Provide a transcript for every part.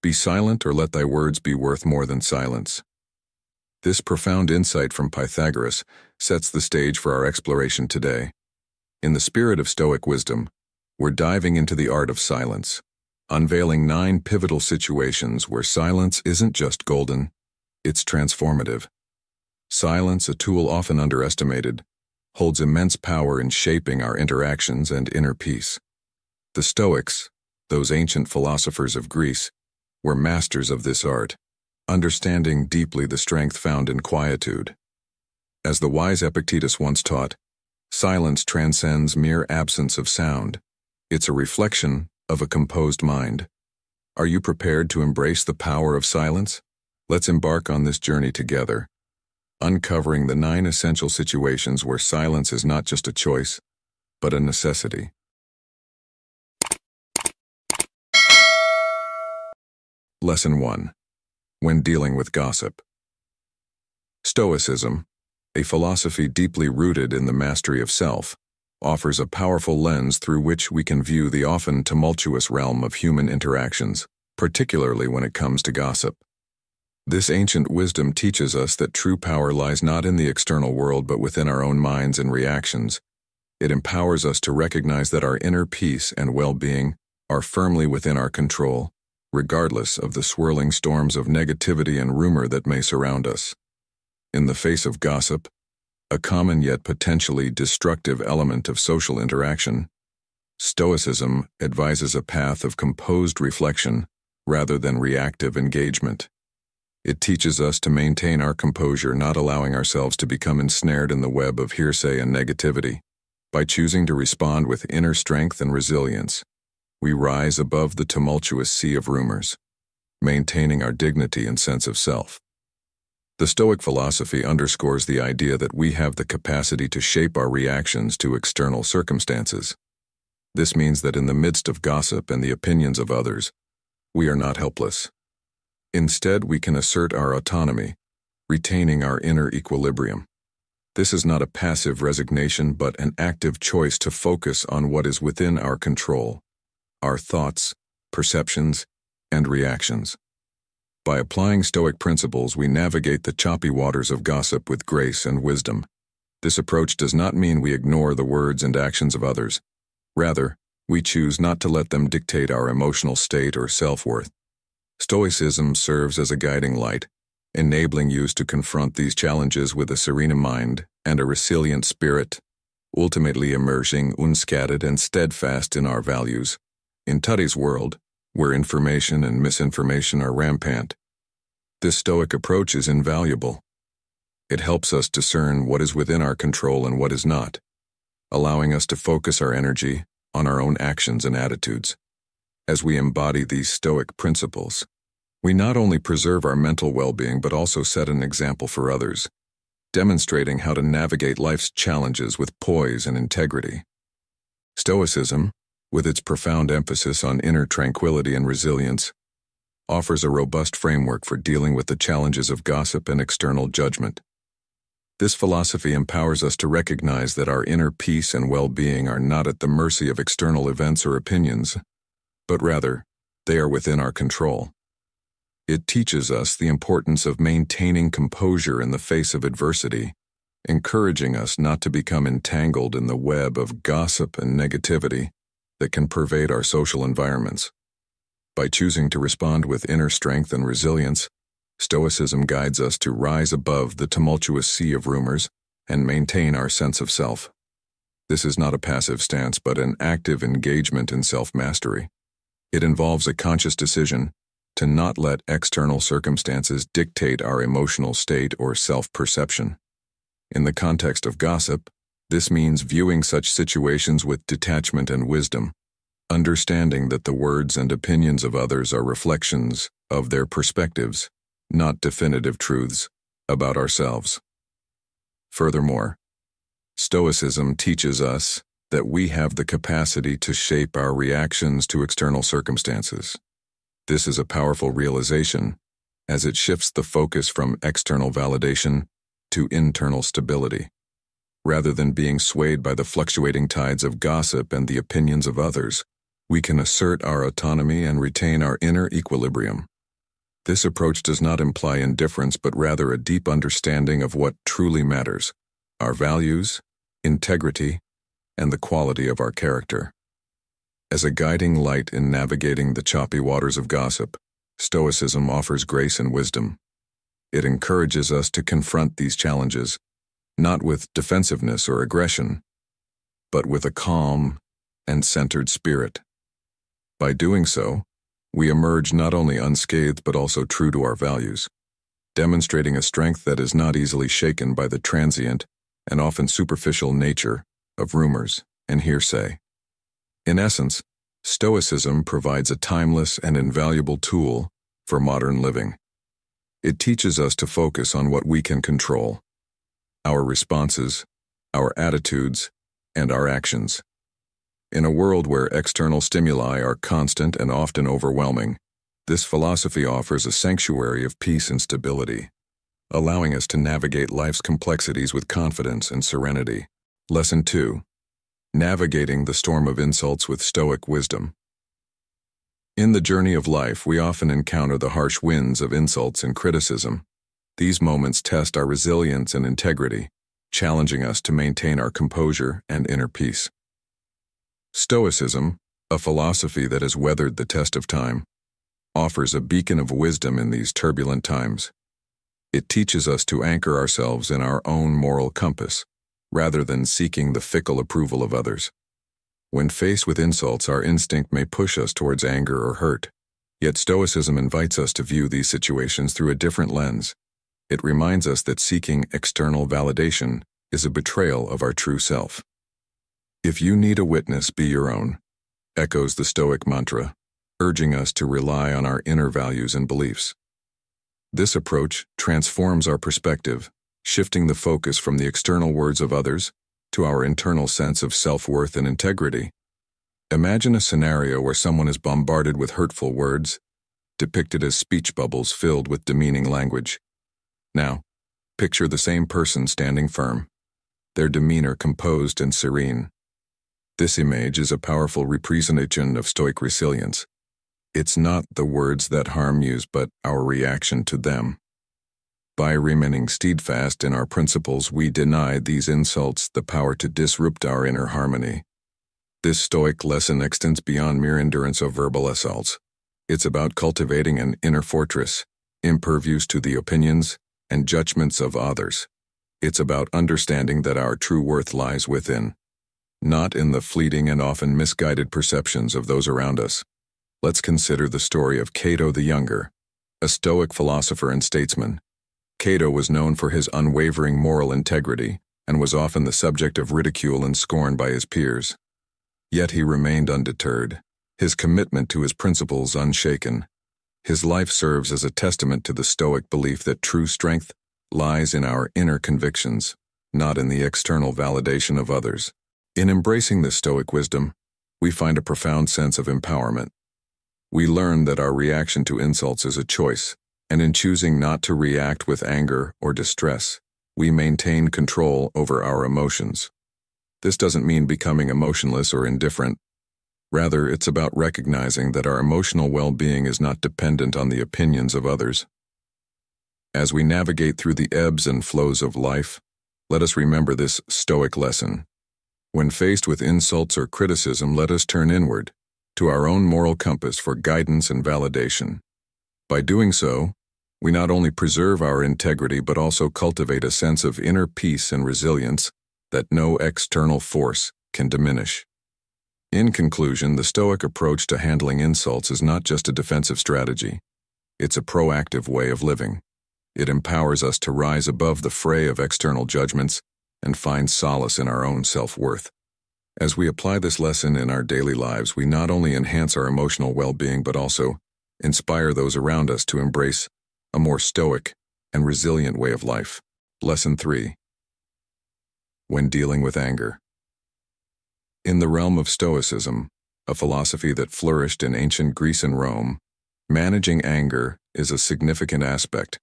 Be silent, or let thy words be worth more than silence. This profound insight from Pythagoras sets the stage for our exploration today. In the spirit of Stoic wisdom, we're diving into the art of silence, unveiling 9 pivotal situations where silence isn't just golden, it's transformative. Silence, a tool often underestimated, holds immense power in shaping our interactions and inner peace. The Stoics, those ancient philosophers of Greece, were masters of this art, understanding deeply the strength found in quietude. As the wise Epictetus once taught, silence transcends mere absence of sound. It's a reflection of a composed mind. Are you prepared to embrace the power of silence? Let's embark on this journey together, uncovering the 9 essential situations where silence is not just a choice, but a necessity. Lesson 1. When dealing with gossip. Stoicism, a philosophy deeply rooted in the mastery of self, offers a powerful lens through which we can view the often tumultuous realm of human interactions, particularly when it comes to gossip. This ancient wisdom teaches us that true power lies not in the external world but within our own minds and reactions. It empowers us to recognize that our inner peace and well-being are firmly within our control, regardless of the swirling storms of negativity and rumor that may surround us. In the face of gossip, a common yet potentially destructive element of social interaction, Stoicism advises a path of composed reflection rather than reactive engagement. It teaches us to maintain our composure, not allowing ourselves to become ensnared in the web of hearsay and negativity. By choosing to respond with inner strength and resilience, we rise above the tumultuous sea of rumors, maintaining our dignity and sense of self. The Stoic philosophy underscores the idea that we have the capacity to shape our reactions to external circumstances. This means that in the midst of gossip and the opinions of others, we are not helpless. Instead, we can assert our autonomy, retaining our inner equilibrium. This is not a passive resignation but an active choice to focus on what is within our control, our thoughts, perceptions, and reactions. By applying Stoic principles, we navigate the choppy waters of gossip with grace and wisdom. This approach does not mean we ignore the words and actions of others. Rather, we choose not to let them dictate our emotional state or self-worth. Stoicism serves as a guiding light, enabling you to confront these challenges with a serene mind and a resilient spirit, ultimately emerging unscathed and steadfast in our values. In today's world, where information and misinformation are rampant, this Stoic approach is invaluable. It helps us discern what is within our control and what is not, allowing us to focus our energy on our own actions and attitudes. As we embody these Stoic principles, we not only preserve our mental well-being but also set an example for others, demonstrating how to navigate life's challenges with poise and integrity. Stoicism, with its profound emphasis on inner tranquility and resilience, offers a robust framework for dealing with the challenges of gossip and external judgment. This philosophy empowers us to recognize that our inner peace and well-being are not at the mercy of external events or opinions, but rather, they are within our control. It teaches us the importance of maintaining composure in the face of adversity, encouraging us not to become entangled in the web of gossip and negativity that can pervade our social environments. By choosing to respond with inner strength and resilience, Stoicism guides us to rise above the tumultuous sea of rumors and maintain our sense of self. This is not a passive stance but an active engagement in self-mastery. It involves a conscious decision to not let external circumstances dictate our emotional state or self-perception. In the context of gossip, this means viewing such situations with detachment and wisdom, understanding that the words and opinions of others are reflections of their perspectives, not definitive truths about ourselves. Furthermore, Stoicism teaches us that we have the capacity to shape our reactions to external circumstances. This is a powerful realization, as it shifts the focus from external validation to internal stability. Rather than being swayed by the fluctuating tides of gossip and the opinions of others, we can assert our autonomy and retain our inner equilibrium. This approach does not imply indifference but rather a deep understanding of what truly matters, our values, integrity, and the quality of our character. As a guiding light in navigating the choppy waters of gossip, Stoicism offers grace and wisdom. It encourages us to confront these challenges, not with defensiveness or aggression, but with a calm and centered spirit. By doing so, we emerge not only unscathed but also true to our values, demonstrating a strength that is not easily shaken by the transient and often superficial nature of rumors and hearsay. In essence, Stoicism provides a timeless and invaluable tool for modern living. It teaches us to focus on what we can control: our responses, our attitudes, and our actions. In a world where external stimuli are constant and often overwhelming, this philosophy offers a sanctuary of peace and stability, allowing us to navigate life's complexities with confidence and serenity. Lesson 2. Navigating the storm of insults with Stoic wisdom. In the journey of life, we often encounter the harsh winds of insults and criticism. These moments test our resilience and integrity, challenging us to maintain our composure and inner peace. Stoicism, a philosophy that has weathered the test of time, offers a beacon of wisdom in these turbulent times. It teaches us to anchor ourselves in our own moral compass, rather than seeking the fickle approval of others. When faced with insults, our instinct may push us towards anger or hurt, yet Stoicism invites us to view these situations through a different lens. It reminds us that seeking external validation is a betrayal of our true self. "If you need a witness, be your own," echoes the Stoic mantra, urging us to rely on our inner values and beliefs. This approach transforms our perspective, shifting the focus from the external words of others to our internal sense of self-worth and integrity. Imagine a scenario where someone is bombarded with hurtful words, depicted as speech bubbles filled with demeaning language. Now, picture the same person standing firm, their demeanor composed and serene. This image is a powerful representation of Stoic resilience. It's not the words that harm you, but our reaction to them. By remaining steadfast in our principles, we deny these insults the power to disrupt our inner harmony. This Stoic lesson extends beyond mere endurance of verbal assaults. It's about cultivating an inner fortress, impervious to the opinions and judgments of others. It's about understanding that our true worth lies within, not in the fleeting and often misguided perceptions of those around us. Let's consider the story of Cato the Younger, a Stoic philosopher and statesman. Cato was known for his unwavering moral integrity and was often the subject of ridicule and scorn by his peers. Yet he remained undeterred, his commitment to his principles unshaken. His life serves as a testament to the Stoic belief that true strength lies in our inner convictions, not in the external validation of others. In embracing this Stoic wisdom, we find a profound sense of empowerment. We learn that our reaction to insults is a choice, and in choosing not to react with anger or distress, we maintain control over our emotions. This doesn't mean becoming emotionless or indifferent. Rather, it's about recognizing that our emotional well-being is not dependent on the opinions of others. As we navigate through the ebbs and flows of life, let us remember this Stoic lesson. When faced with insults or criticism, let us turn inward, to our own moral compass for guidance and validation. By doing so, we not only preserve our integrity but also cultivate a sense of inner peace and resilience that no external force can diminish. In conclusion, the Stoic approach to handling insults is not just a defensive strategy. It's a proactive way of living. It empowers us to rise above the fray of external judgments and find solace in our own self-worth. As we apply this lesson in our daily lives, we not only enhance our emotional well-being but also inspire those around us to embrace a more stoic and resilient way of life. Lesson 3. When dealing with anger. In the realm of Stoicism, a philosophy that flourished in ancient Greece and Rome, managing anger is a significant aspect.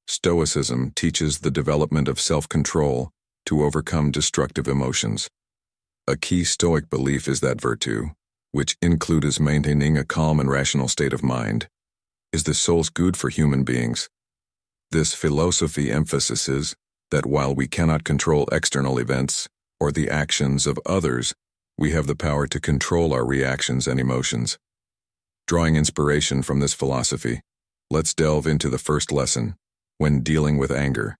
Stoicism teaches the development of self-control to overcome destructive emotions. A key Stoic belief is that virtue, which includes maintaining a calm and rational state of mind, is the soul's good for human beings. This philosophy emphasizes that while we cannot control external events or the actions of others, we have the power to control our reactions and emotions. Drawing inspiration from this philosophy, let's delve into the first lesson, when dealing with anger.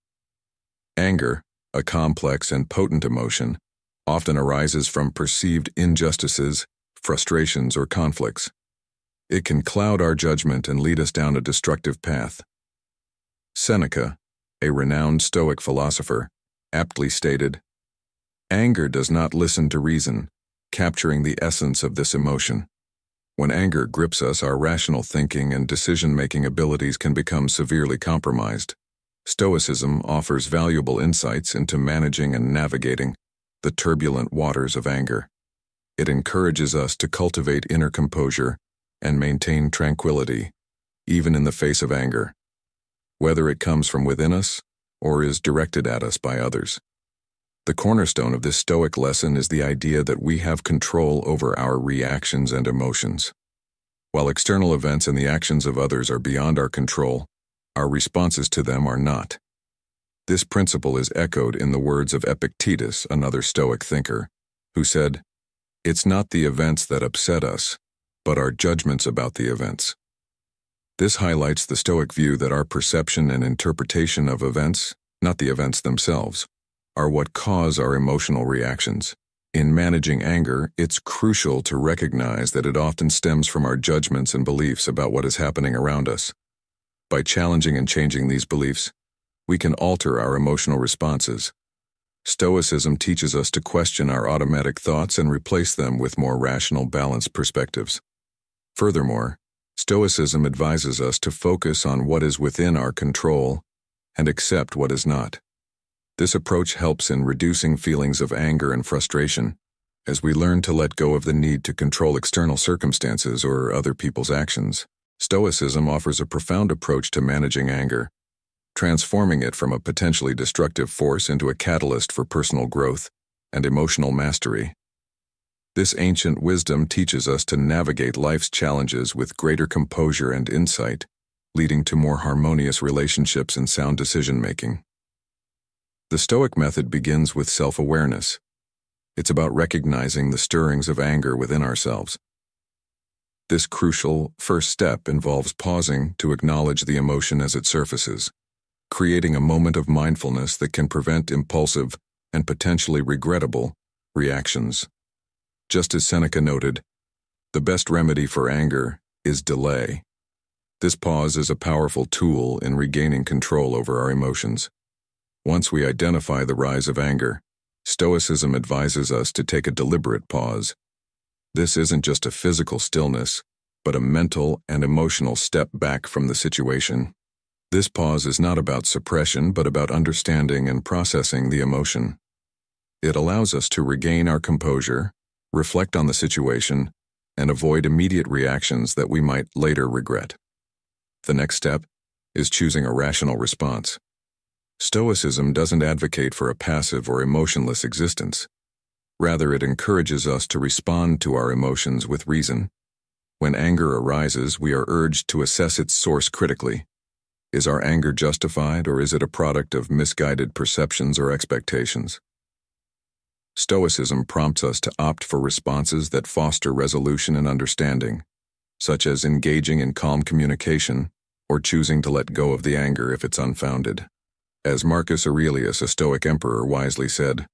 Anger, a complex and potent emotion, often arises from perceived injustices, frustrations, or conflicts. It can cloud our judgment and lead us down a destructive path. Seneca, a renowned Stoic philosopher, aptly stated, "Anger does not listen to reason, capturing the essence of this emotion. When anger grips us, our rational thinking and decision-making abilities can become severely compromised." Stoicism offers valuable insights into managing and navigating the turbulent waters of anger. It encourages us to cultivate inner composure and maintain tranquility, even in the face of anger, whether it comes from within us or is directed at us by others. The cornerstone of this Stoic lesson is the idea that we have control over our reactions and emotions. While external events and the actions of others are beyond our control, our responses to them are not. This principle is echoed in the words of Epictetus, another Stoic thinker, who said, "It's not the events that upset us, but our judgments about the events." This highlights the Stoic view that our perception and interpretation of events, not the events themselves, are what cause our emotional reactions. In managing anger, it's crucial to recognize that it often stems from our judgments and beliefs about what is happening around us. By challenging and changing these beliefs, we can alter our emotional responses. Stoicism teaches us to question our automatic thoughts and replace them with more rational, balanced perspectives. Furthermore, Stoicism advises us to focus on what is within our control and accept what is not. This approach helps in reducing feelings of anger and frustration, as we learn to let go of the need to control external circumstances or other people's actions. Stoicism offers a profound approach to managing anger, transforming it from a potentially destructive force into a catalyst for personal growth and emotional mastery. This ancient wisdom teaches us to navigate life's challenges with greater composure and insight, leading to more harmonious relationships and sound decision-making. The Stoic method begins with self-awareness. It's about recognizing the stirrings of anger within ourselves. This crucial first step involves pausing to acknowledge the emotion as it surfaces, creating a moment of mindfulness that can prevent impulsive and potentially regrettable reactions. Just as Seneca noted, the best remedy for anger is delay. This pause is a powerful tool in regaining control over our emotions. Once we identify the rise of anger, Stoicism advises us to take a deliberate pause. This isn't just a physical stillness, but a mental and emotional step back from the situation. This pause is not about suppression, but about understanding and processing the emotion. It allows us to regain our composure, reflect on the situation, and avoid immediate reactions that we might later regret. The next step is choosing a rational response. Stoicism doesn't advocate for a passive or emotionless existence. Rather, it encourages us to respond to our emotions with reason. When anger arises, we are urged to assess its source critically. Is our anger justified, or is it a product of misguided perceptions or expectations? Stoicism prompts us to opt for responses that foster resolution and understanding, such as engaging in calm communication or choosing to let go of the anger if it's unfounded. As Marcus Aurelius, a Stoic emperor, wisely said,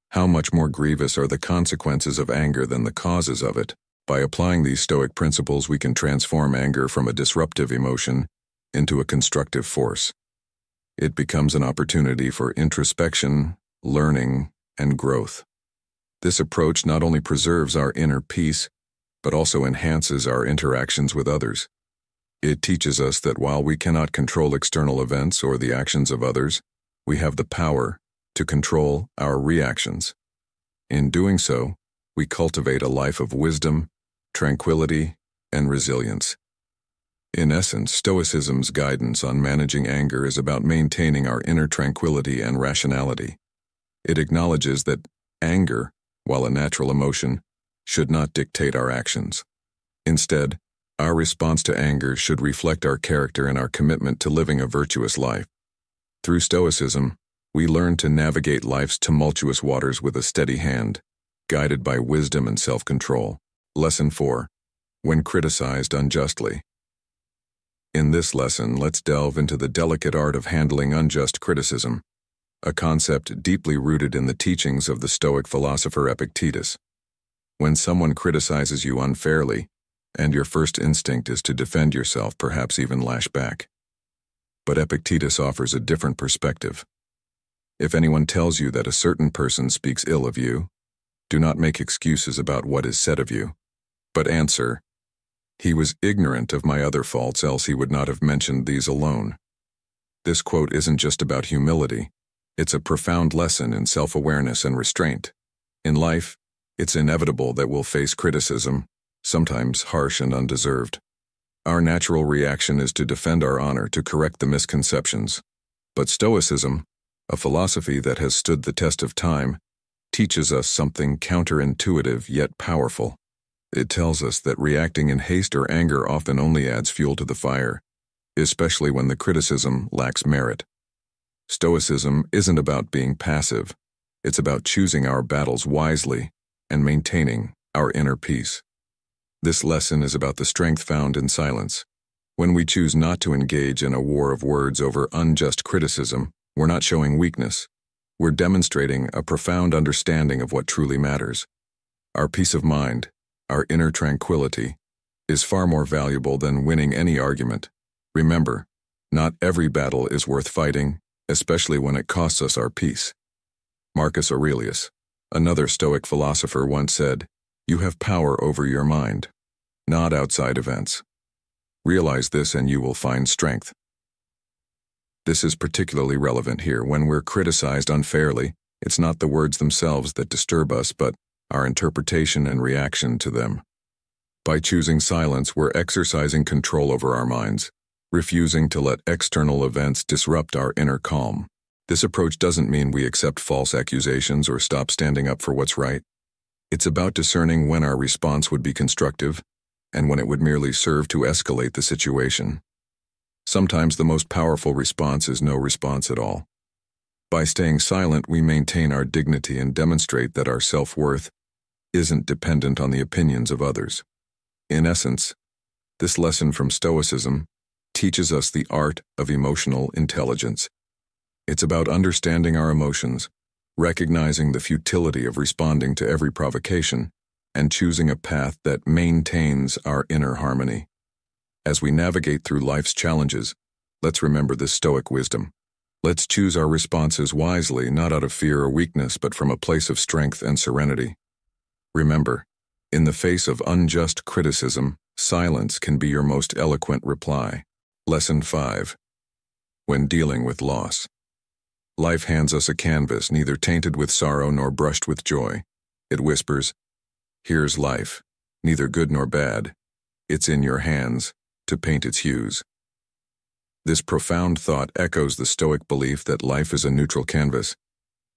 "How much more grievous are the consequences of anger than the causes of it?" By applying these Stoic principles, we can transform anger from a disruptive emotion into a constructive force. It becomes an opportunity for introspection, learning, and growth. This approach not only preserves our inner peace, but also enhances our interactions with others. It teaches us that while we cannot control external events or the actions of others, we have the power to control our reactions. In doing so, we cultivate a life of wisdom, tranquility, and resilience. In essence, Stoicism's guidance on managing anger is about maintaining our inner tranquility and rationality. It acknowledges that anger, while a natural emotion, should not dictate our actions. Instead, our response to anger should reflect our character and our commitment to living a virtuous life. Through Stoicism, we learn to navigate life's tumultuous waters with a steady hand, guided by wisdom and self-control. Lesson 4. When criticized unjustly. In this lesson, let's delve into the delicate art of handling unjust criticism, a concept deeply rooted in the teachings of the Stoic philosopher Epictetus. When someone criticizes you unfairly, and your first instinct is to defend yourself, perhaps even lash back. But Epictetus offers a different perspective. If anyone tells you that a certain person speaks ill of you, do not make excuses about what is said of you, but answer, "He was ignorant of my other faults, else he would not have mentioned these alone." This quote isn't just about humility. It's a profound lesson in self-awareness and restraint. In life, it's inevitable that we'll face criticism, sometimes harsh and undeserved. Our natural reaction is to defend our honor, to correct the misconceptions. But Stoicism, a philosophy that has stood the test of time, teaches us something counterintuitive yet powerful. It tells us that reacting in haste or anger often only adds fuel to the fire, especially when the criticism lacks merit. Stoicism isn't about being passive. It's about choosing our battles wisely and maintaining our inner peace. This lesson is about the strength found in silence. When we choose not to engage in a war of words over unjust criticism, we're not showing weakness. We're demonstrating a profound understanding of what truly matters. Our peace of mind, our inner tranquility, is far more valuable than winning any argument. Remember, not every battle is worth fighting, especially when it costs us our peace. Marcus Aurelius, another Stoic philosopher, once said, "You have power over your mind, not outside events. Realize this and you will find strength." This is particularly relevant here. When we're criticized unfairly, it's not the words themselves that disturb us, but our interpretation and reaction to them. By choosing silence, we're exercising control over our minds, refusing to let external events disrupt our inner calm. This approach doesn't mean we accept false accusations or stop standing up for what's right. It's about discerning when our response would be constructive and when it would merely serve to escalate the situation. Sometimes the most powerful response is no response at all. By staying silent, we maintain our dignity and demonstrate that our self-worth isn't dependent on the opinions of others. In essence, this lesson from Stoicism teaches us the art of emotional intelligence. It's about understanding our emotions, recognizing the futility of responding to every provocation, and choosing a path that maintains our inner harmony. As we navigate through life's challenges, let's remember this Stoic wisdom. Let's choose our responses wisely, not out of fear or weakness, but from a place of strength and serenity. Remember, in the face of unjust criticism, silence can be your most eloquent reply. Lesson 5. When dealing with loss. Life hands us a canvas neither tainted with sorrow nor brushed with joy. It whispers, "Here's life, neither good nor bad. It's in your hands to paint its hues." This profound thought echoes the Stoic belief that life is a neutral canvas,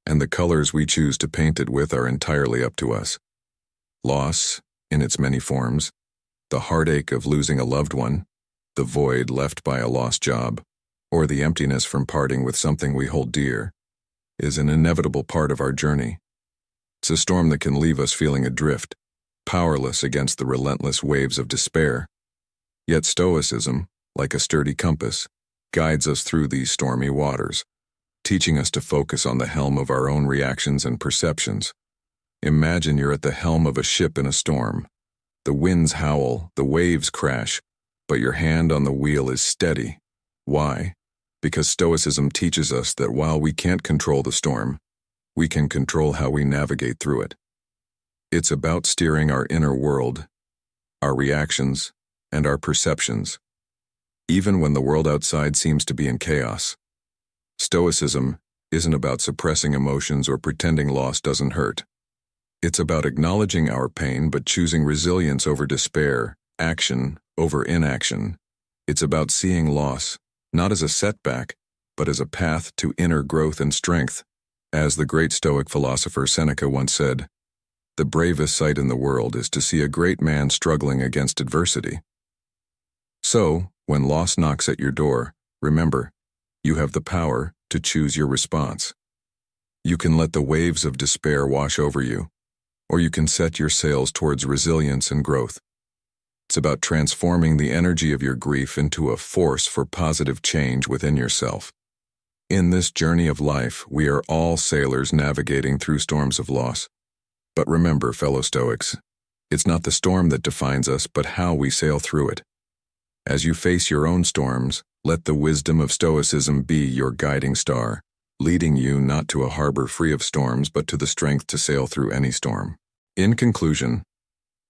and the colors we choose to paint it with are entirely up to us. Loss, in its many forms, the heartache of losing a loved one, the void left by a lost job, or the emptiness from parting with something we hold dear, is an inevitable part of our journey. It's a storm that can leave us feeling adrift, powerless against the relentless waves of despair. Yet Stoicism, like a sturdy compass, guides us through these stormy waters, teaching us to focus on the helm of our own reactions and perceptions. Imagine you're at the helm of a ship in a storm. The winds howl, the waves crash, but your hand on the wheel is steady. Why? Because Stoicism teaches us that while we can't control the storm, we can control how we navigate through it. It's about steering our inner world, our reactions, and our perceptions, even when the world outside seems to be in chaos. Stoicism isn't about suppressing emotions or pretending loss doesn't hurt. It's about acknowledging our pain but choosing resilience over despair, action over inaction. It's about seeing loss, not as a setback, but as a path to inner growth and strength. As the great Stoic philosopher Seneca once said, The bravest sight in the world is to see a great man struggling against adversity. So, when loss knocks at your door, remember, you have the power to choose your response. You can let the waves of despair wash over you, or you can set your sails towards resilience and growth. It's about transforming the energy of your grief into a force for positive change within yourself. In this journey of life, we are all sailors navigating through storms of loss. But remember, fellow Stoics, it's not the storm that defines us, but how we sail through it. As you face your own storms, let the wisdom of Stoicism be your guiding star, leading you not to a harbor free of storms, but to the strength to sail through any storm. In conclusion,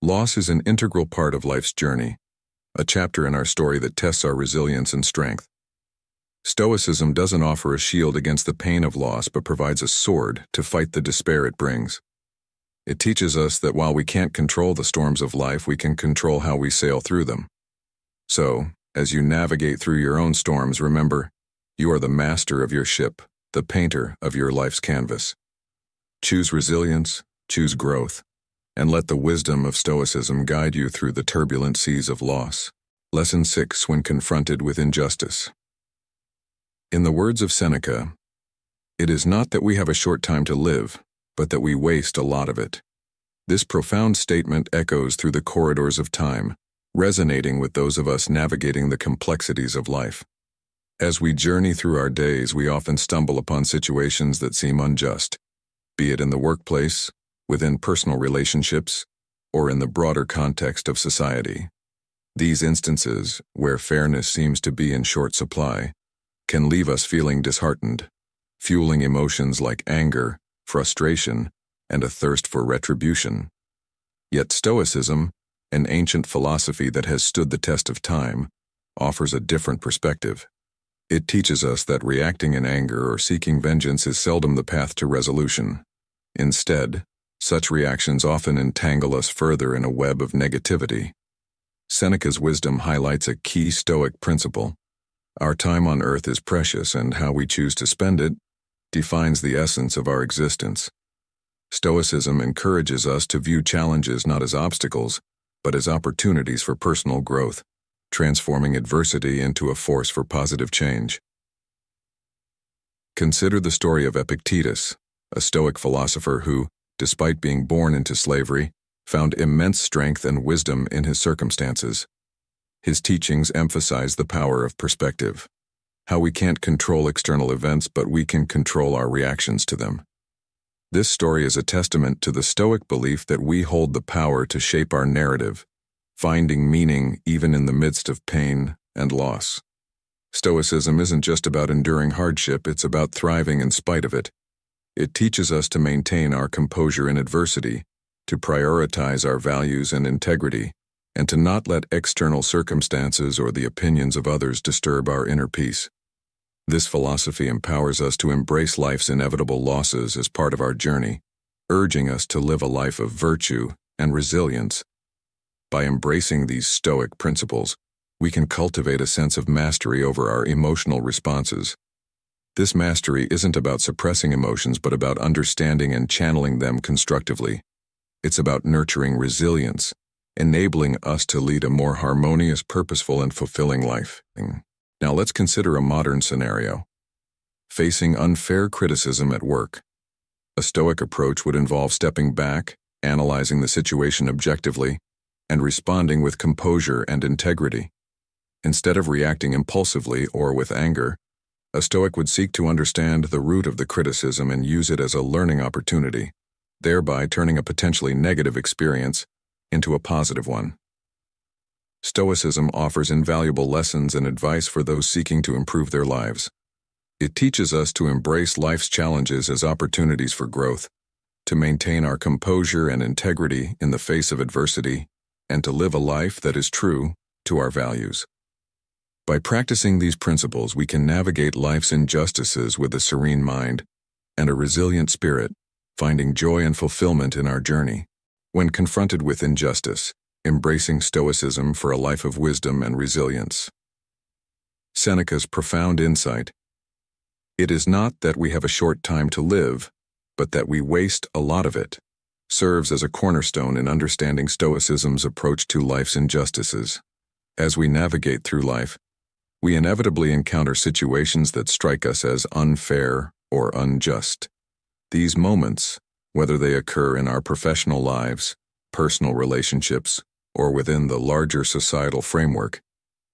loss is an integral part of life's journey, a chapter in our story that tests our resilience and strength. Stoicism doesn't offer a shield against the pain of loss, but provides a sword to fight the despair it brings. It teaches us that while we can't control the storms of life, we can control how we sail through them. So, as you navigate through your own storms, remember, you are the master of your ship, the painter of your life's canvas. Choose resilience, choose growth, and let the wisdom of Stoicism guide you through the turbulent seas of loss. Lesson 6: When confronted with injustice. In the words of Seneca, it is not that we have a short time to live, but that we waste a lot of it. This profound statement echoes through the corridors of time, resonating with those of us navigating the complexities of life. As we journey through our days, we often stumble upon situations that seem unjust, be it in the workplace, within personal relationships, or in the broader context of society. These instances, where fairness seems to be in short supply, can leave us feeling disheartened, fueling emotions like anger, frustration, and a thirst for retribution. Yet Stoicism, an ancient philosophy that has stood the test of time, offers a different perspective. It teaches us that reacting in anger or seeking vengeance is seldom the path to resolution. Instead, such reactions often entangle us further in a web of negativity. Seneca's wisdom highlights a key Stoic principle. Our time on earth is precious, and how we choose to spend it defines the essence of our existence. Stoicism encourages us to view challenges not as obstacles, but as opportunities for personal growth, transforming adversity into a force for positive change. Consider the story of Epictetus, a Stoic philosopher who, despite being born into slavery, found immense strength and wisdom in his circumstances. His teachings emphasize the power of perspective, how we can't control external events, but we can control our reactions to them. This story is a testament to the Stoic belief that we hold the power to shape our narrative, finding meaning even in the midst of pain and loss. Stoicism isn't just about enduring hardship, it's about thriving in spite of it. It teaches us to maintain our composure in adversity, to prioritize our values and integrity, and to not let external circumstances or the opinions of others disturb our inner peace. This philosophy empowers us to embrace life's inevitable losses as part of our journey, urging us to live a life of virtue and resilience. By embracing these Stoic principles, we can cultivate a sense of mastery over our emotional responses. This mastery isn't about suppressing emotions, but about understanding and channeling them constructively. It's about nurturing resilience, enabling us to lead a more harmonious, purposeful, and fulfilling life. Now let's consider a modern scenario. Facing unfair criticism at work. A Stoic approach would involve stepping back, analyzing the situation objectively, and responding with composure and integrity. Instead of reacting impulsively or with anger, a Stoic would seek to understand the root of the criticism and use it as a learning opportunity, thereby turning a potentially negative experience into a positive one. Stoicism offers invaluable lessons and advice for those seeking to improve their lives. It teaches us to embrace life's challenges as opportunities for growth, to maintain our composure and integrity in the face of adversity, and to live a life that is true to our values. By practicing these principles, we can navigate life's injustices with a serene mind and a resilient spirit, finding joy and fulfillment in our journey. When confronted with injustice, embracing Stoicism for a life of wisdom and resilience. Seneca's profound insight. It is not that we have a short time to live, but that we waste a lot of it. serves as a cornerstone in understanding Stoicism's approach to life's injustices. As we navigate through life, we inevitably encounter situations that strike us as unfair or unjust. These moments, whether they occur in our professional lives, personal relationships, or within the larger societal framework,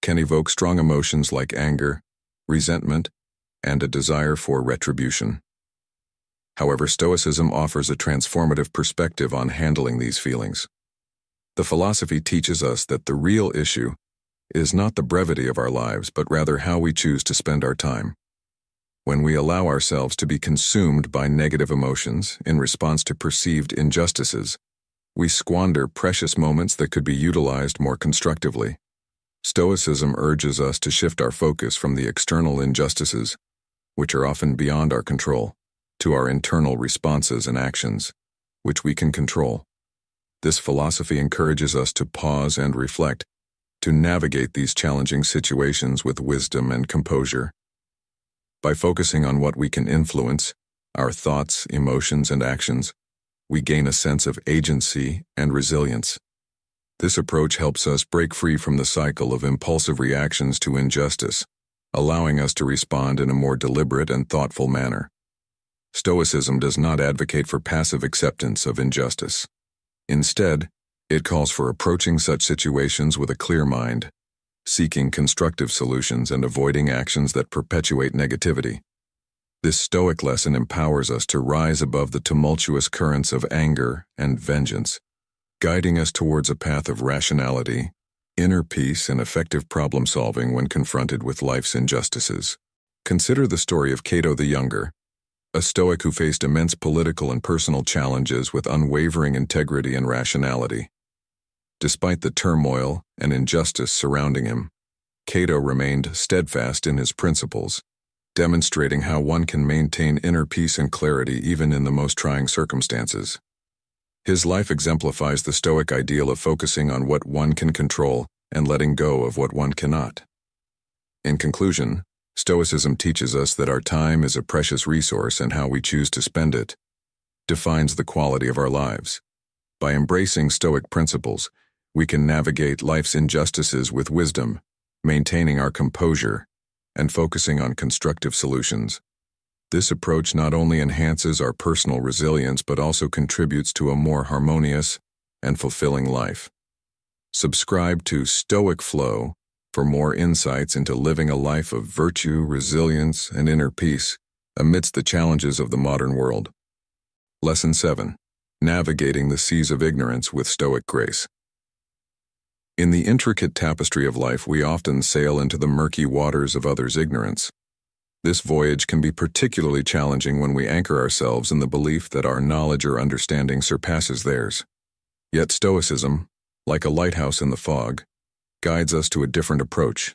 can evoke strong emotions like anger, resentment, and a desire for retribution. However, Stoicism offers a transformative perspective on handling these feelings. The philosophy teaches us that the real issue is not the brevity of our lives, but rather how we choose to spend our time. When we allow ourselves to be consumed by negative emotions in response to perceived injustices, we squander precious moments that could be utilized more constructively. Stoicism urges us to shift our focus from the external injustices, which are often beyond our control, to our internal responses and actions, which we can control. This philosophy encourages us to pause and reflect, to navigate these challenging situations with wisdom and composure. By focusing on what we can influence, our thoughts, emotions, and actions, we gain a sense of agency and resilience. This approach helps us break free from the cycle of impulsive reactions to injustice, allowing us to respond in a more deliberate and thoughtful manner. Stoicism does not advocate for passive acceptance of injustice. Instead, it calls for approaching such situations with a clear mind, seeking constructive solutions and avoiding actions that perpetuate negativity. This Stoic lesson empowers us to rise above the tumultuous currents of anger and vengeance, guiding us towards a path of rationality, inner peace, and effective problem-solving when confronted with life's injustices. Consider the story of Cato the Younger, a Stoic who faced immense political and personal challenges with unwavering integrity and rationality. Despite the turmoil and injustice surrounding him, Cato remained steadfast in his principles, demonstrating how one can maintain inner peace and clarity even in the most trying circumstances. His life exemplifies the Stoic ideal of focusing on what one can control and letting go of what one cannot. In conclusion, Stoicism teaches us that our time is a precious resource, and how we choose to spend it defines the quality of our lives. By embracing Stoic principles, we can navigate life's injustices with wisdom, maintaining our composure, and focusing on constructive solutions. This approach not only enhances our personal resilience but also contributes to a more harmonious and fulfilling life. Subscribe to Stoic Flow for more insights into living a life of virtue, resilience, and inner peace amidst the challenges of the modern world. Lesson 7. Navigating the Seas of Ignorance with Stoic Grace. In the intricate tapestry of life, we often sail into the murky waters of others' ignorance. This voyage can be particularly challenging when we anchor ourselves in the belief that our knowledge or understanding surpasses theirs. Yet Stoicism, like a lighthouse in the fog, guides us to a different approach.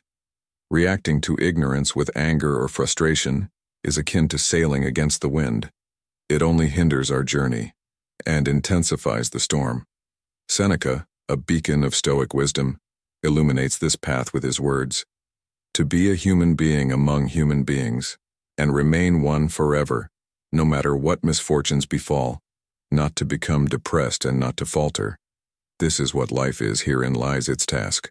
Reacting to ignorance with anger or frustration is akin to sailing against the wind. It only hinders our journey and intensifies the storm. Seneca, a beacon of Stoic wisdom, illuminates this path with his words, "To be a human being among human beings, and remain one forever, no matter what misfortunes befall, not to become depressed and not to falter. This is what life is, herein lies its task."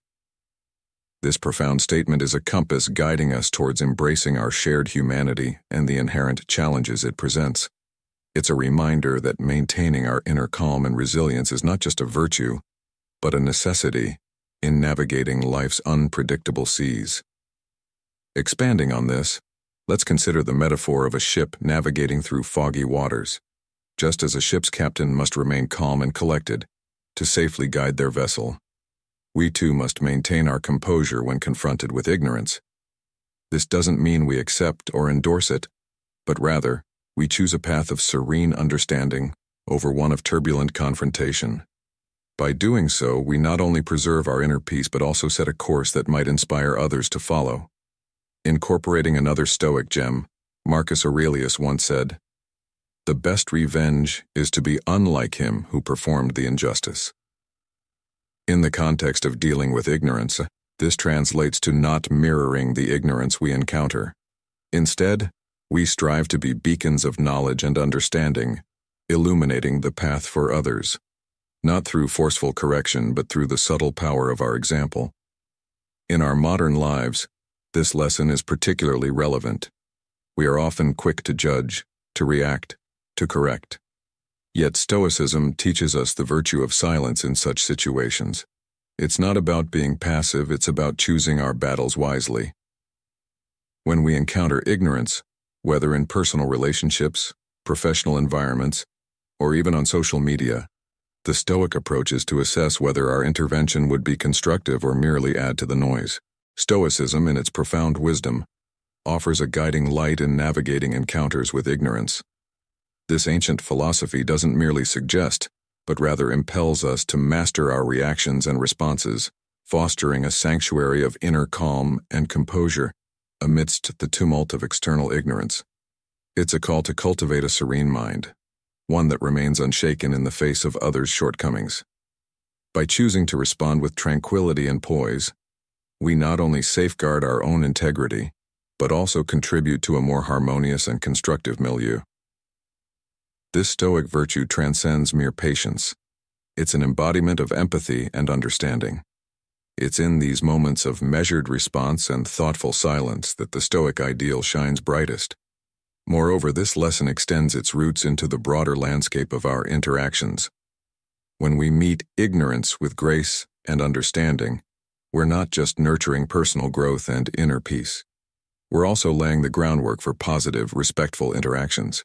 This profound statement is a compass guiding us towards embracing our shared humanity and the inherent challenges it presents. It's a reminder that maintaining our inner calm and resilience is not just a virtue, but a necessity in navigating life's unpredictable seas. Expanding on this, let's consider the metaphor of a ship navigating through foggy waters. Just as a ship's captain must remain calm and collected to safely guide their vessel, we too must maintain our composure when confronted with ignorance. This doesn't mean we accept or endorse it, but rather, we choose a path of serene understanding over one of turbulent confrontation. By doing so, we not only preserve our inner peace but also set a course that might inspire others to follow. Incorporating another Stoic gem, Marcus Aurelius once said, "The best revenge is to be unlike him who performed the injustice." In the context of dealing with ignorance, this translates to not mirroring the ignorance we encounter. Instead, we strive to be beacons of knowledge and understanding, illuminating the path for others, not through forceful correction but through the subtle power of our example. In our modern lives, this lesson is particularly relevant. We are often quick to judge, to react, to correct. Yet Stoicism teaches us the virtue of silence in such situations. It's not about being passive, it's about choosing our battles wisely. When we encounter ignorance, whether in personal relationships, professional environments, or even on social media, the Stoic approach is to assess whether our intervention would be constructive or merely add to the noise. Stoicism, in its profound wisdom, offers a guiding light in navigating encounters with ignorance. This ancient philosophy doesn't merely suggest, but rather impels us to master our reactions and responses, fostering a sanctuary of inner calm and composure amidst the tumult of external ignorance. It's a call to cultivate a serene mind, one that remains unshaken in the face of others' shortcomings. By choosing to respond with tranquility and poise, we not only safeguard our own integrity, but also contribute to a more harmonious and constructive milieu. This Stoic virtue transcends mere patience. It's an embodiment of empathy and understanding. It's in these moments of measured response and thoughtful silence that the Stoic ideal shines brightest. Moreover, this lesson extends its roots into the broader landscape of our interactions. When we meet ignorance with grace and understanding, we're not just nurturing personal growth and inner peace. We're also laying the groundwork for positive, respectful interactions.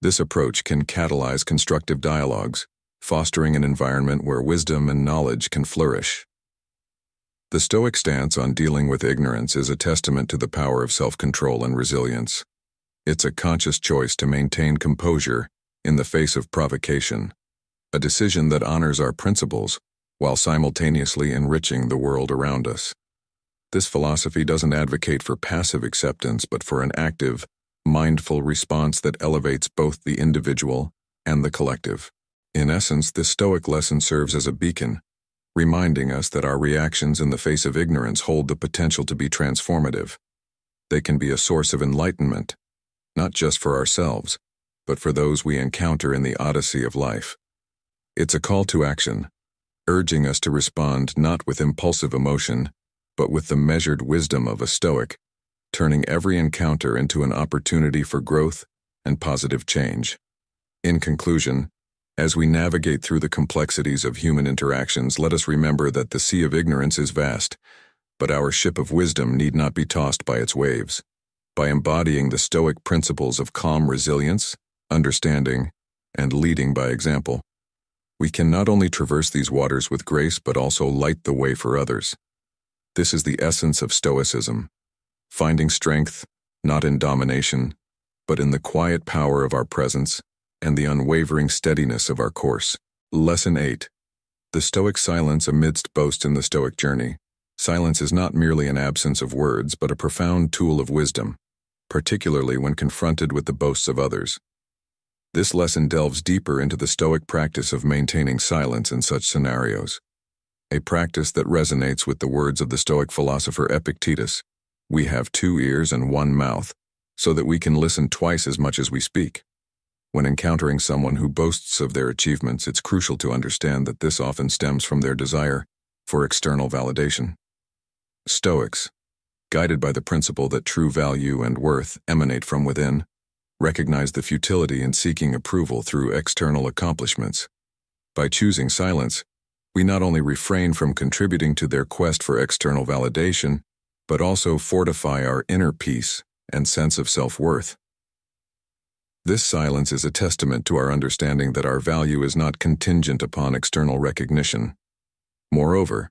This approach can catalyze constructive dialogues, fostering an environment where wisdom and knowledge can flourish. The Stoic stance on dealing with ignorance is a testament to the power of self-control and resilience. It's a conscious choice to maintain composure in the face of provocation, a decision that honors our principles while simultaneously enriching the world around us. This philosophy doesn't advocate for passive acceptance but for an active, mindful response that elevates both the individual and the collective. In essence, this Stoic lesson serves as a beacon, reminding us that our reactions in the face of ignorance hold the potential to be transformative. They can be a source of enlightenment, not just for ourselves, but for those we encounter in the odyssey of life. It's a call to action, urging us to respond not with impulsive emotion, but with the measured wisdom of a Stoic, turning every encounter into an opportunity for growth and positive change. In conclusion, as we navigate through the complexities of human interactions, let us remember that the sea of ignorance is vast, but our ship of wisdom need not be tossed by its waves. By embodying the Stoic principles of calm resilience, understanding, and leading by example, we can not only traverse these waters with grace but also light the way for others. This is the essence of Stoicism, finding strength not in domination, but in the quiet power of our presence and the unwavering steadiness of our course. Lesson 8. The Stoic silence amidst boast in the Stoic journey. Silence is not merely an absence of words, but a profound tool of wisdom, particularly when confronted with the boasts of others. This lesson delves deeper into the Stoic practice of maintaining silence in such scenarios, a practice that resonates with the words of the Stoic philosopher Epictetus: "We have 2 ears and 1 mouth, so that we can listen twice as much as we speak." When encountering someone who boasts of their achievements, it's crucial to understand that this often stems from their desire for external validation. Stoics, guided by the principle that true value and worth emanate from within, recognize the futility in seeking approval through external accomplishments. By choosing silence, we not only refrain from contributing to their quest for external validation, but also fortify our inner peace and sense of self-worth. This silence is a testament to our understanding that our value is not contingent upon external recognition. Moreover,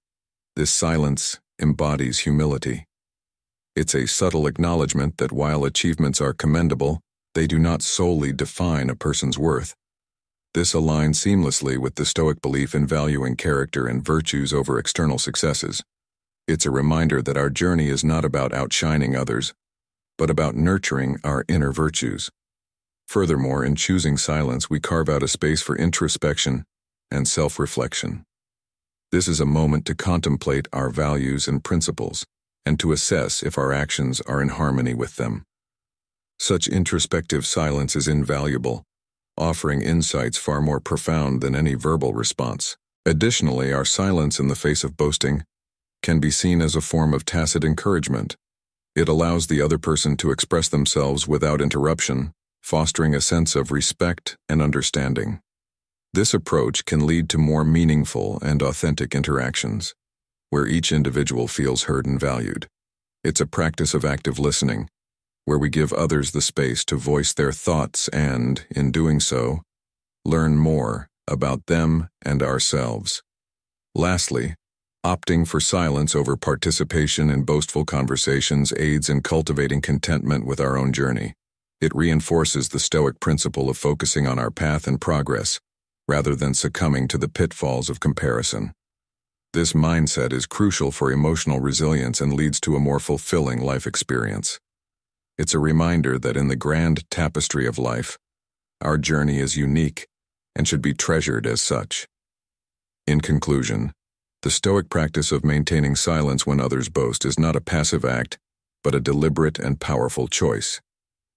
this silence embodies humility. It's a subtle acknowledgement that while achievements are commendable, they do not solely define a person's worth. This aligns seamlessly with the Stoic belief in valuing character and virtues over external successes. It's a reminder that our journey is not about outshining others, but about nurturing our inner virtues. Furthermore, in choosing silence, we carve out a space for introspection and self-reflection. This is a moment to contemplate our values and principles, and to assess if our actions are in harmony with them. Such introspective silence is invaluable, offering insights far more profound than any verbal response. Additionally, our silence in the face of boasting can be seen as a form of tacit encouragement. It allows the other person to express themselves without interruption, fostering a sense of respect and understanding. This approach can lead to more meaningful and authentic interactions, where each individual feels heard and valued. It's a practice of active listening, where we give others the space to voice their thoughts and, in doing so, learn more about them and ourselves. Lastly, opting for silence over participation in boastful conversations aids in cultivating contentment with our own journey. It reinforces the Stoic principle of focusing on our path and progress, rather than succumbing to the pitfalls of comparison. This mindset is crucial for emotional resilience and leads to a more fulfilling life experience. It's a reminder that in the grand tapestry of life, our journey is unique and should be treasured as such. In conclusion, the Stoic practice of maintaining silence when others boast is not a passive act, but a deliberate and powerful choice.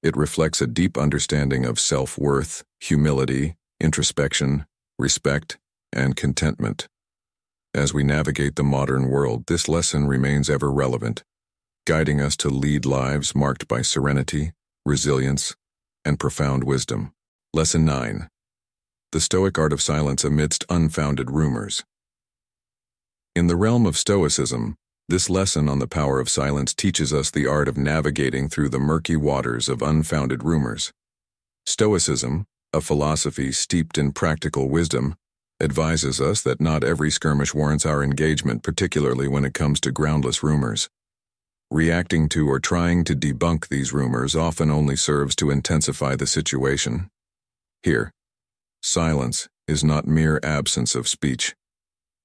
It reflects a deep understanding of self-worth, humility, introspection, respect, and contentment. As we navigate the modern world, this lesson remains ever relevant, guiding us to lead lives marked by serenity, resilience, and profound wisdom. Lesson 9. The Stoic art of silence amidst unfounded rumors. In the realm of Stoicism, this lesson on the power of silence teaches us the art of navigating through the murky waters of unfounded rumors. Stoicism, a philosophy steeped in practical wisdom, advises us that not every skirmish warrants our engagement, particularly when it comes to groundless rumors. Reacting to or trying to debunk these rumors often only serves to intensify the situation. Here, silence is not mere absence of speech.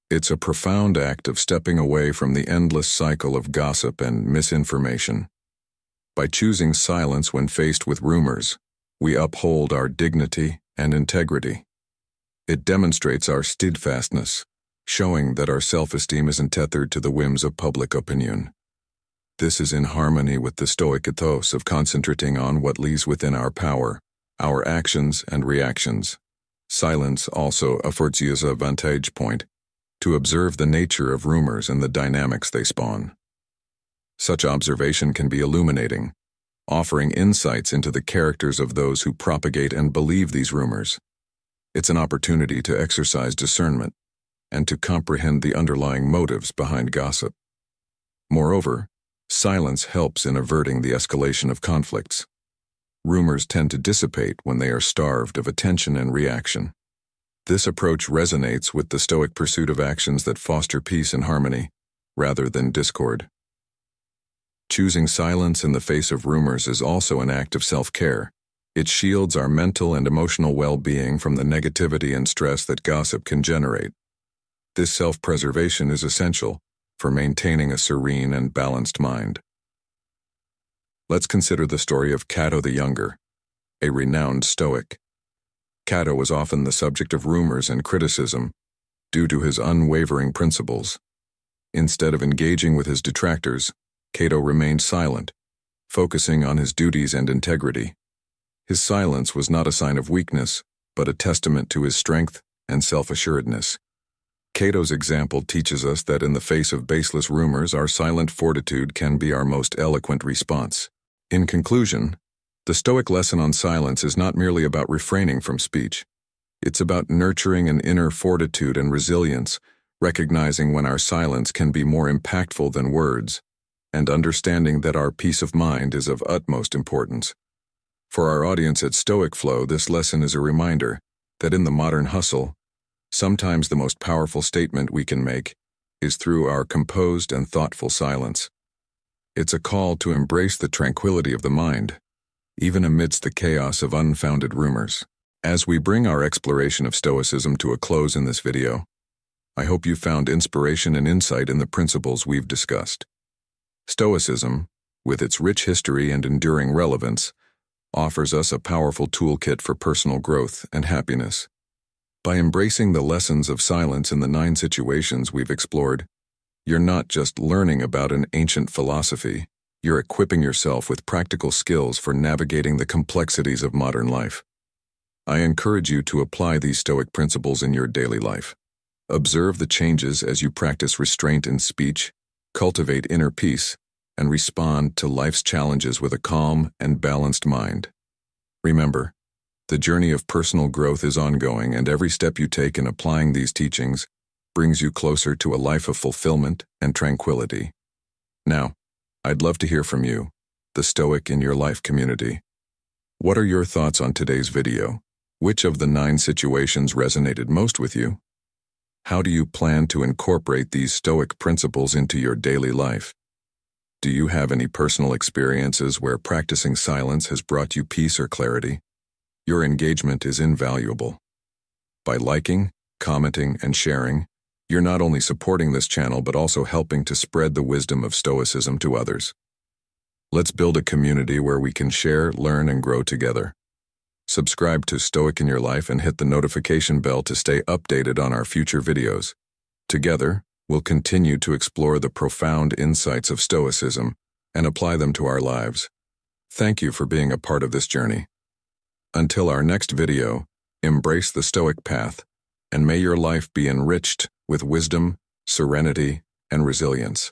It's a profound act of stepping away from the endless cycle of gossip and misinformation. By choosing silence when faced with rumors, we uphold our dignity and integrity. It demonstrates our steadfastness, showing that our self-esteem isn't tethered to the whims of public opinion. This is in harmony with the Stoic ethos of concentrating on what lies within our power, our actions and reactions. Silence also affords us a vantage point to observe the nature of rumors and the dynamics they spawn. Such observation can be illuminating, offering insights into the characters of those who propagate and believe these rumors. It's an opportunity to exercise discernment and to comprehend the underlying motives behind gossip. Moreover, silence helps in averting the escalation of conflicts. Rumors tend to dissipate when they are starved of attention and reaction. This approach resonates with the Stoic pursuit of actions that foster peace and harmony, rather than discord. Choosing silence in the face of rumors is also an act of self-care. It shields our mental and emotional well-being from the negativity and stress that gossip can generate. This self-preservation is essential for maintaining a serene and balanced mind. Let's consider the story of Cato the Younger, a renowned Stoic. Cato was often the subject of rumors and criticism due to his unwavering principles. Instead of engaging with his detractors, Cato remained silent, focusing on his duties and integrity. His silence was not a sign of weakness, but a testament to his strength and self-assuredness. Cato's example teaches us that in the face of baseless rumors, our silent fortitude can be our most eloquent response. In conclusion, the Stoic lesson on silence is not merely about refraining from speech. It's about nurturing an inner fortitude and resilience, recognizing when our silence can be more impactful than words, and understanding that our peace of mind is of utmost importance. For our audience at Stoic Flow, this lesson is a reminder that in the modern hustle, sometimes the most powerful statement we can make is through our composed and thoughtful silence. It's a call to embrace the tranquility of the mind, even amidst the chaos of unfounded rumors. As we bring our exploration of Stoicism to a close in this video, I hope you found inspiration and insight in the principles we've discussed. Stoicism, with its rich history and enduring relevance, offers us a powerful toolkit for personal growth and happiness. By embracing the lessons of silence in the 9 situations we've explored, you're not just learning about an ancient philosophy, you're equipping yourself with practical skills for navigating the complexities of modern life. I encourage you to apply these Stoic principles in your daily life. Observe the changes as you practice restraint in speech, cultivate inner peace, and respond to life's challenges with a calm and balanced mind. Remember, the journey of personal growth is ongoing, and every step you take in applying these teachings brings you closer to a life of fulfillment and tranquility. Now, I'd love to hear from you, the Stoic in Your Life community. What are your thoughts on today's video? Which of the 9 situations resonated most with you? How do you plan to incorporate these Stoic principles into your daily life? Do you have any personal experiences where practicing silence has brought you peace or clarity? Your engagement is invaluable. By liking, commenting, and sharing, you're not only supporting this channel but also helping to spread the wisdom of Stoicism to others. Let's build a community where we can share, learn, and grow together. Subscribe to Stoic in Your Life and hit the notification bell to stay updated on our future videos. Together, we'll continue to explore the profound insights of Stoicism and apply them to our lives. Thank you for being a part of this journey. Until our next video, embrace the Stoic path, and may your life be enriched with wisdom, serenity, and resilience.